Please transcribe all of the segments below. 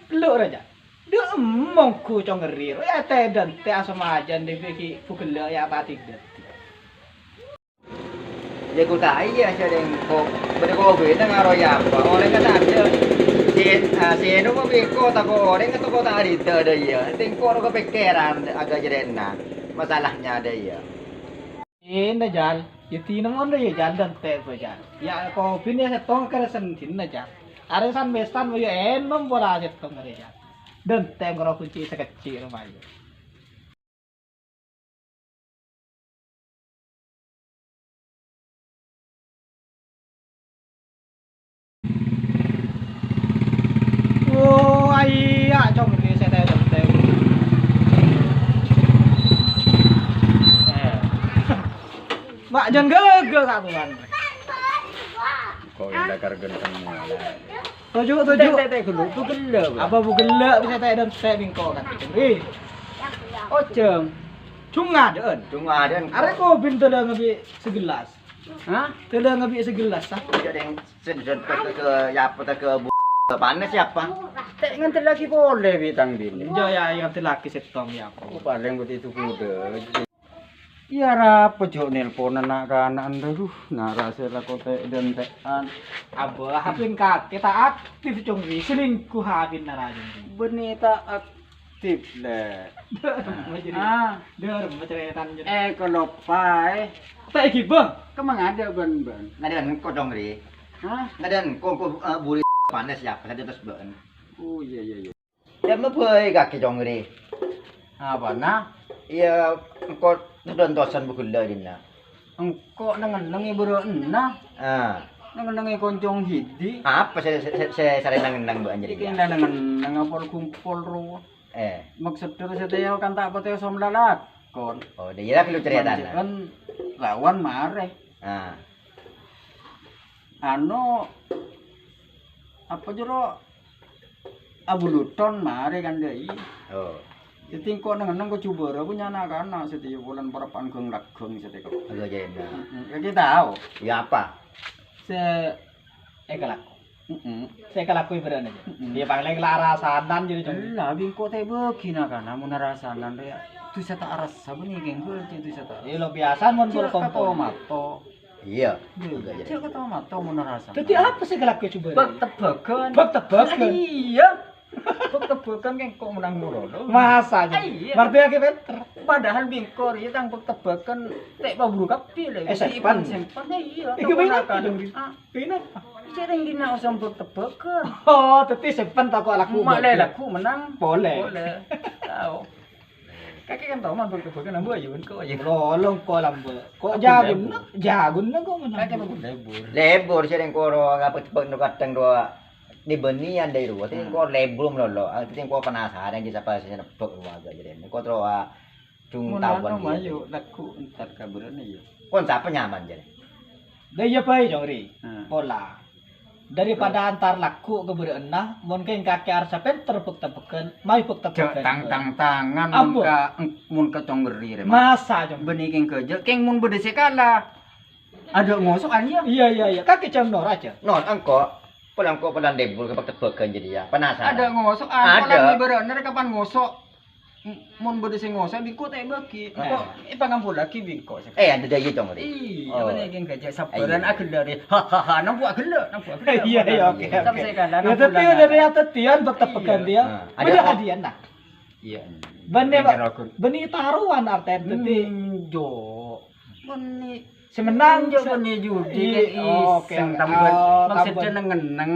Lu aja. Dia emang ku congeri. Ya teh dan teh sama aja di fikir pukul ya apa tidak. Ya ku tak iya sering kok berko beda ngaro ya apa. Oleh kata ada si itu mau beko tak orang itu kok tak ada ya. Tingkor kepikiran agak jerena. Masalahnya ada ya. Ini jal. Ya tina mon ya jal dan teh jal. Ya kopi ni setong kerasan tina jal. Ada san bestan mo ya enom bola setong kere jal. Dan teh ngoro kunci sekecil rumah itu. Oh iya, congri saya teh dan teh. Mak jangan gegel satuan. Kok indah kargen semua lah. Tujuh. Teh tu gelo. Apa bu gelak bisa teh dan teh bingko kan. Congri. Oh ceng. Cunga deun. Cuma ada Are ko bin teu ngebi segelas. Hah? Teu ngebi segelas sah. Ada yang sedot ke ya apa ke panas siapa? Tak ngantar lagi boleh bitang bini. Jo ya yang laki setong ya. Paling begitu kuda. Iya apa jok nelpon anak-anak aduh narasi lah kote dan tekan. Abah hapin kaki tak aktif congri selingkuh hapin narajeng. Benih tak aktif le. Der macam jadi. Kalau pai Tak iki bang. kemang ada ben. Nggak ada kok dong ri. Hah? Nggak ada kok buri panas siapa? Ada terus ben. Oh iya. Ya mau pergi kaki dong ri. Apa nah? Iya kok don dosan bukul dah dina. Engkau nengenengi bro nah. Ah. Nengenengi koncong hidi. Apa saya sering nang banjir Iki ya. nengeneng apol kumpul ro. Maksud terus saya kan tak apa teh som lalakon. Oh, dia lah lu cerita Kan lawan mare. Ah. Anu apa jero abuluton mare kan deui. Oh. Jadi kok nang kok coba aku anak-anak setiap bulan parapan geng lageng setiap kok. Agak jadi. Ya kita tahu. Ya apa? Se ekalaku. Saya kalaku ibaran aja. Dia paling larasanan jadi congri. Lah bingko teh begina kan mun rasanan ya. Tu saya tak rasa benih geng tu saya tak. Ini lo biasa mon Cek kata berkumpul. mato. Iya. Agak jadi. Cek kata mato mun rasa. Jadi apa sih kalaku coba? Bak tebakan. Bak tebakan. Iya. Bak tebakan geng kok menang murodo. Masa aja. Iya. Berarti ya pinter. Padahal bingkor ya tang bak tebakan tek paburu kapi le. Sempan. Sempan iya. Iki pinter kan. congri. Ah, Pinter. sering dina usam bak tebakan. Oh, teti simpen tak kok laku. Mak le laku menang. Boleh. Boleh. Tahu. Kakek kan tahu man bak tebakan ambu ayun kok aja. Rolong ko lambe. Kok Aku jagun na kok menang. Kakek bagus lebur. Lebur sering koro ngapa cepet kadang doa di benian dari ruwa ting kok lebur melolo ting kok penasaran kita pas saya nebak agak jadi kok terus cung tawan Mun gitu ayo laku entar kabaran ya. kon siapa nyaman jadi Dah ya pai jongri. Hmm. Pola. Daripada antar laku ke berenah, mungkin kakek arsa pinter puk tebekan, mai puk tebekan. Tangan Ampun. mun ka conggeri. Masa jong. Benih keng kerja keng mun bede sekala. Ada ngosokan ya. Iya. Kakek jam nor aja. non angko pelan lebur ke tebekan jadi ya penasaran Ada ngosokan. Ada. Kalau berenang kapan ngosok? Mun bede sing ngosok bingko teh bagi. Kok pangampun lagi bingko. ada dari itu ngeri Iya, Oh. benih keng kerja sabaran agel dari. Hahaha, nampu agel. Iya, oke. Sampai sekala. Ya tapi dari atas tian puk tebekan dia. Ada Ada apa? hadiah nah. Iya. Benih taruhan arten teti. Jo. Benih Semenang jo benih judi Oke. iseng tambah Oh, maksudnya tambah. nengeneng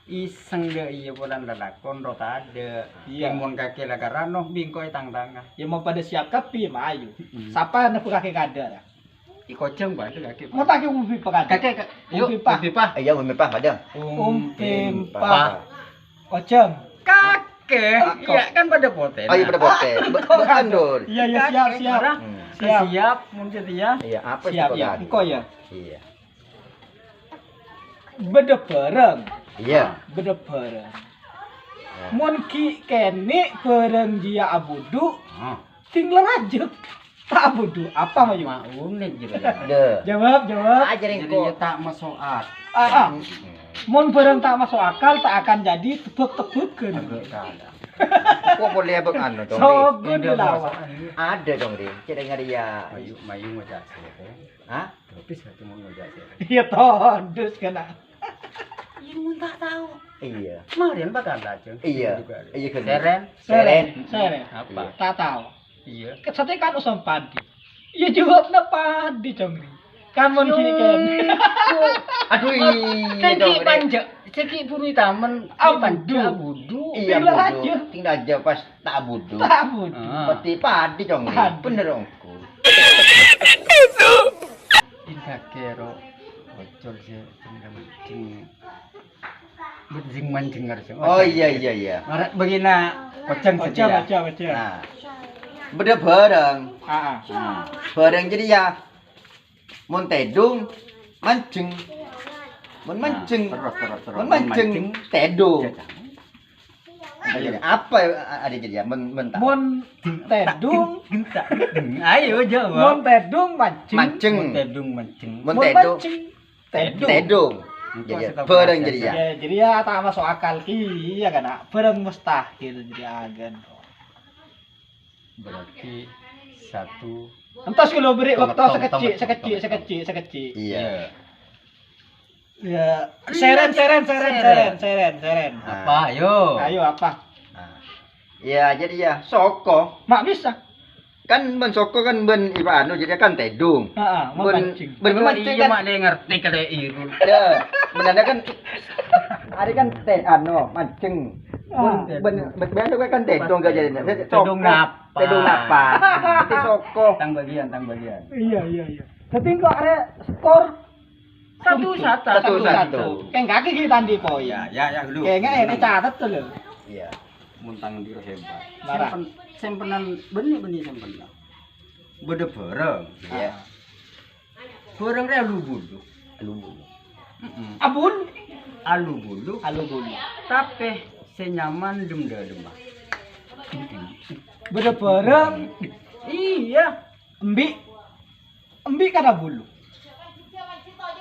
iseng deh iya bulan lalakon rot ada. Iya. Mun kaki lagarano bingkoy tang-tanga. Ya mau pada siap kapi mayu. Siapa yang kakek kada? Ikoceng banget kaki. Mau tak umpi pekan. Kakek yuk Umpi, pipa. iya memepah padang Umpimpa. Ocem. Kakek, iya kan pada poten. oh iya pada bote bekandul Iya siap. Siap. Siap, mun setia. iya apa sih Siap kok ya. tadi? Engko ya. iya Beda bareng. iya Beda bareng. Mun ki kene bareng dia abudu, Oh, tinggal aja. Tak abudu. Apa maju? mah unik juga. deh Jawab. aja Jadi kok ya tak masoat. Ah. Mun barang tak masuk akal tak akan jadi tebak-tebakan. Agak kalah. Kok boleh bek anu dong. So good dilawan. Ada dong dia. Cek dengar dia. Mayu ngajak saya. Hah? Tapi satu mau ngajak saya. Iya toh, dus kena. Iya mun tak tahu. Iya. Kemarin bakal aja. Iya. Iya kan. Seren. Seren. Apa? Tak tahu. Iya. Sate kan usam padi. Iya jawabnya padi congri. Kan mun kini kan. Aduh iya Seki dong. Dek. panja, seki puni taman, Abudu. abudu. Iya Tinggal bodoh. aja. Tinggal aja pas tak budu. Tabut. Peti padi dong. Padi. Bener dongku. Inka kero, bocor sih, tinggal mancing. Mancing mancing harus. Oh iya iya iya. Marat begina, kocang Baca. saja. Nah. Beda bareng. Ah. Bareng jadi ya. Mun tedung mancing. Mun mancing. Terus. Mun mancing tedung. Ayo. Apa ada jadi ya? Men tak. Mun tedung, Gentak. Ayo mun jawab. tedung mancing. Mancing. Tedung mancing. Mun Mun tedung. mancing. Tedung. Tedung. Jadi ya, bareng jadi ya. Ya, jadi ya tak masuk akal ki ya kan. Bareng mustahil jadi agen. Berarti satu. Entas kalau beri waktu Tong. sekecil. Iya. Ya, seren. Apa? Ayo. Ayo apa? Nah. Ya jadi ya soko. Mak bisa. Kan ben soko kan ben iba anu jadi kan tedung. Heeh, mau Ben mancing. ben mancing Iya kan. mak dia ngerti kalau irul. Ya, benar kan ada kan anu mancing. Ah. Ben biasa kan tedung gak jadi. Tedung napa? Tedung napa? Itu soko. Tang bagian. Iya. Tapi kok ada skor Satu. Kayak kaki kita di po Ya ya. dulu. Kayaknya ini catat tuh loh. Iya. Muntang diro hebat. Marah. Sempenan benih sempenan. Bede bareng. Iya. Bareng re alu bulu. Abun, Alu bulu. bulu. Tapi senyaman demah. Beda bareng, Iya. embi kada bulu.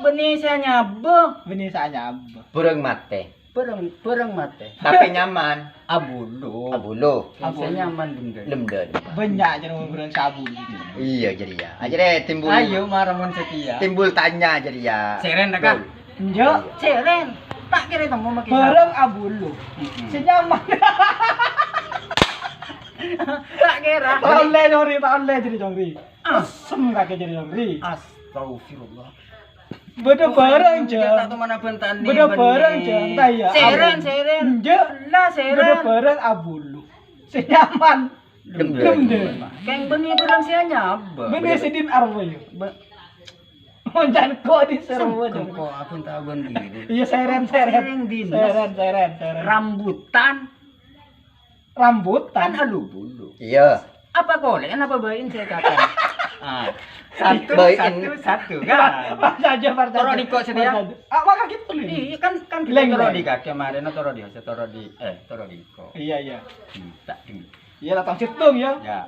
Benih saya nyabe. Benih saanya abah. Burung mate. Bareng mate. Tapi nyaman. Abulu. Abulu. Saya nyaman demah. Lemden. Banyak jangan berang sabun gitu. Iya jadi ya. Aja deh timbul. Ayo maramon setia. Timbul tanya jadi ya. Seren dah kan? Enjo, Seren. Tak kira temu makin. bareng abulu. Senyaman. Tak kira. Tahun le jadi jongri. Asem kakek jadi jongri. Astagfirullah. Beda bareng jo. Tak tahu mana bentan nih. Beda bareng jo. Entah ya. Seren. Enjo, Lah beda seren. bareng abulu. Senyaman. Lemden. Keng benih barang saya nyabe. Benih sidin arwayo. Monjan kok di serwo Sengkong kok aku tahu bendiri. Iya seren. Seren dinas. Seren. Rambutan Rambutan. kan alu bulu. Iya. Apa boleh? Apa bayin saya katakan? Satu Bayin. kan. Pas aja. Toro di kok sedia? Maka gitu nih. Iya kan Leng, toro leng. di kaki kemarin toro di kok. Iya. Tak ding. Iya datang situng ya. Ya.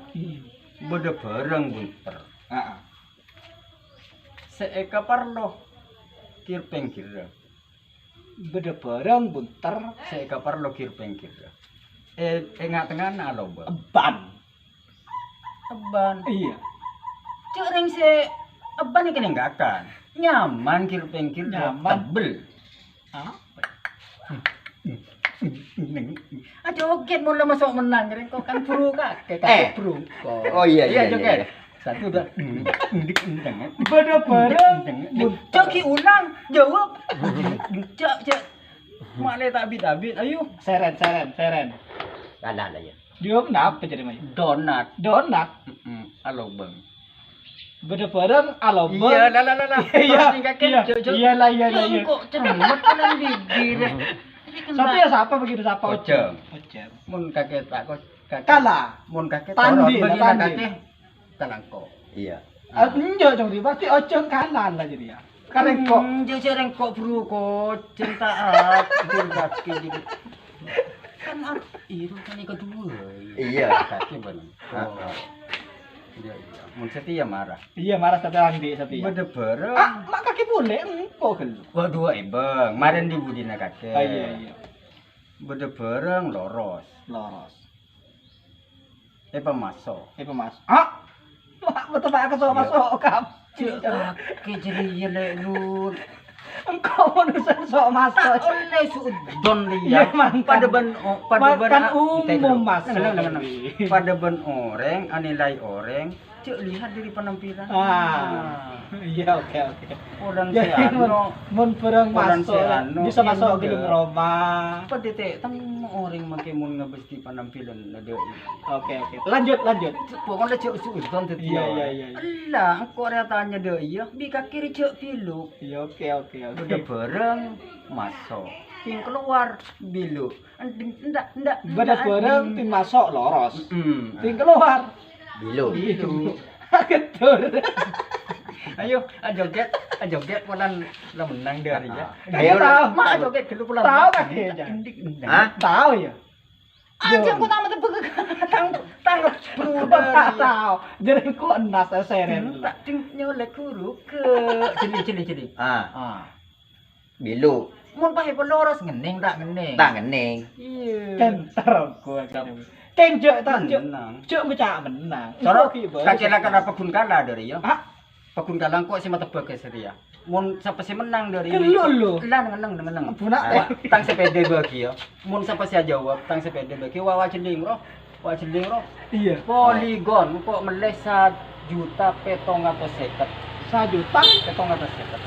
Beda bareng bunter. Heeh. Seeka parlo kirpeng kira. Beda bareng bunter Seeka parlo kirpeng kira. Engat tengah alo ba. ban. Eban. Iya. Cuk ring se eban iki enggak akan. Nyaman kirpeng kira. Nyaman. Tebel. Hah? Joget mula masuk menang keren kok kan bro kakek bro. Oh iya. joget. Satu dah. Beda bareng bunter. Joki ulang jawab. Cak. Male tabit. Ayo. Seren. Kalah lah ya. Dia kenapa jadi main? Donat. Halo bang. Beda bareng alobeng. Iya lah. Iya lah. Kok cermat kan bibir. Tapi ya siapa begitu siapa Oceng. Oceng. Mun kakek tak kok kakek. Kalah. Mun kakek Tandi, bagi tandi. kakek. Talangko. Iya. Enggak dong, pasti Oceng kalah lah jadi ya. Karena kok Jadi rengkok bro kok cinta kaki jadi. Kan iru kan yang kedua. Iya. Kaki bang. Iya. Mun setia marah. Iya marah tapi andi setia. Bede bareng. Ah, mak kaki boleh engko gel. Waduh bang, maren di budina kakek. Ah, iya. Bede bareng loros. Loros. Masuk. Mas. Ah. Mak betul Pak kesok masuk kam. Kakek jadi lek lu. Engkau manusia sok masuk. Oleh suudon Iya, dia. mangkan. Pada ben Makan umum masuk. Pada ben orang, anilai orang, cek lihat dari penampilan. Iya oke. Orang si Jadi anu, mun bareng orang masuk si anu, bisa masuk iya, ke dalam iya. rumah. apa dete tang orang make mun ngabesti penampilan ada. Oke. Lanjut. Pokoknya cek suudon teh. Iya. Lah, kok ora tanya deh iya, bi kaki cek pilu. Iya oke. Udah bareng masuk. Ting keluar bilu. Ndak. Bada bareng tim masuk loros. Hmm. Tim keluar. Bilu. Bilu. Ketur. Ayo, joget punan lah menang dari ya. Ayo lah. Mak joget dulu pulang. Tahu kaki aja. Hah? Tahu ya? Anjir kok tamat tanggap Tahu. Jadi kok enas seren. tak ting nyolek huruf ke cili. Bilu. Mun pahe peloros ngening tak ngening. Tak ngening. Iya. Kenter gua kan. Kenjek tak cek. Menang. Cek ngecak menang. Cara Ki, Bos. kakek kan apa pun kalah dari ya. Ah, Pakun kalang kok si mata tebak seria. Mun sampai si menang dari Kelulu. Lah menang. Bunak Wah, tang sepede bagi ya. Mun sampai si jawab tang sepede bagi wawa celing roh. iya. Poligon kok melesat juta petong atau seket. 1 juta. Petong atau seket.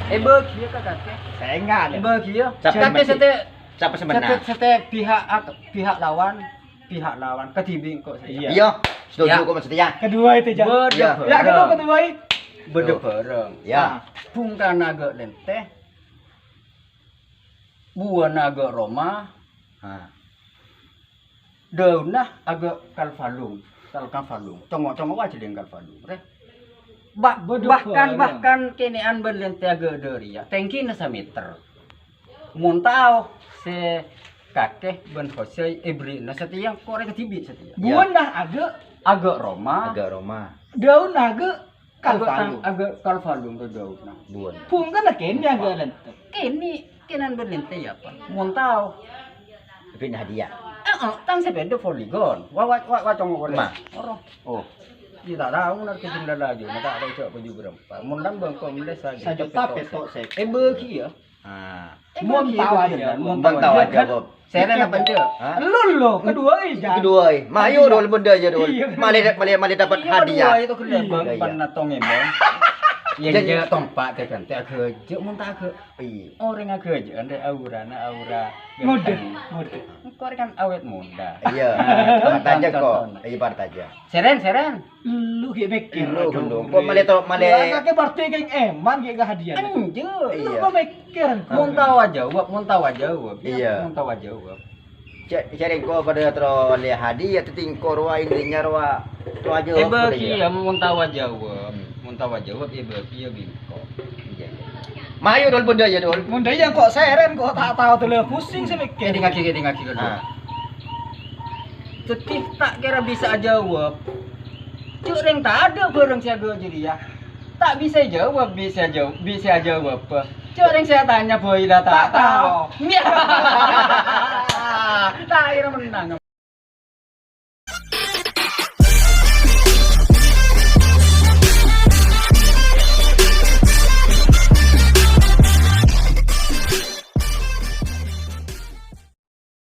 Bagi ya kakek. Saya enggak ada. Bagi ya. Siapa Kakek yang sete Siapa sebenarnya? sete pihak lawan ketibing kok saya. Iya. Iya. Setuju Ya. kok maksudnya. Kedua itu Jan. Iya. Ya kedua itu. Bede bareng. Ya. Pungka naga lenteh. Buah naga Roma. Daunah agak kalfalung. Congok aja dengan kalfalung. Bahkan kenean berlente agak dari ya. Tengki na sa meter. Muntau se kakek ben Jose ibri na setiang korek ketibi setiang. Buan nah Agak Roma. Agak Roma. daun naga kalpalu. Agak kalfalung tuh daunah. Buan. Pung kan kenya galan. Kenan berlente ya pan. Muntau. Tapi hadiah. Tang sepeda poligon. Wa congok Ma. Orang. Oh. Tidak tahu nak kerja lagi, nak ada cok baju berapa. Mundan bangko meles saja. 1 juta peso sek. Bagi ya. Mun tahu aja. Bang tahu aja, Bob. Seren apa je? Lu kedua Jan. Kedua, mayu dulu benda aja dulu. Iya. Malah dapat hadiah. Itu kena bang Iya. pan natong embong. Yang dia tompak ke kan tak kerja mun tak ke. Iya. Orang kerja ande aura. Mode. Kau kan awet muda. Iya. Part aja kok. Iya part aja. Seren. Lu ki mikir. Lu gendong. Kok malah Kakek berarti kayak eman kayak hadiah. Anjir. Lu Iya. kok mikir. Mun tahu aja, mun tahu aja. Iya. Mun tahu aja. Cari kau pada terus lihat hadiah titingkor wa intinya wa aja. Bagi ya mun tahu aja. Mun tahu aja bagi ya bingko. Iya. Mayu dulu benda aja dulu. Mun dia yang kok seren kok tak tahu tuh pusing sih mikir. Kedi ngaki dulu. Tetih tak kira bisa jawab. Cureng tak ada bareng siaga jadi ya. Tak bisa jawab. Cureng saya tanya boy dah tak tahu. Tak kira menang.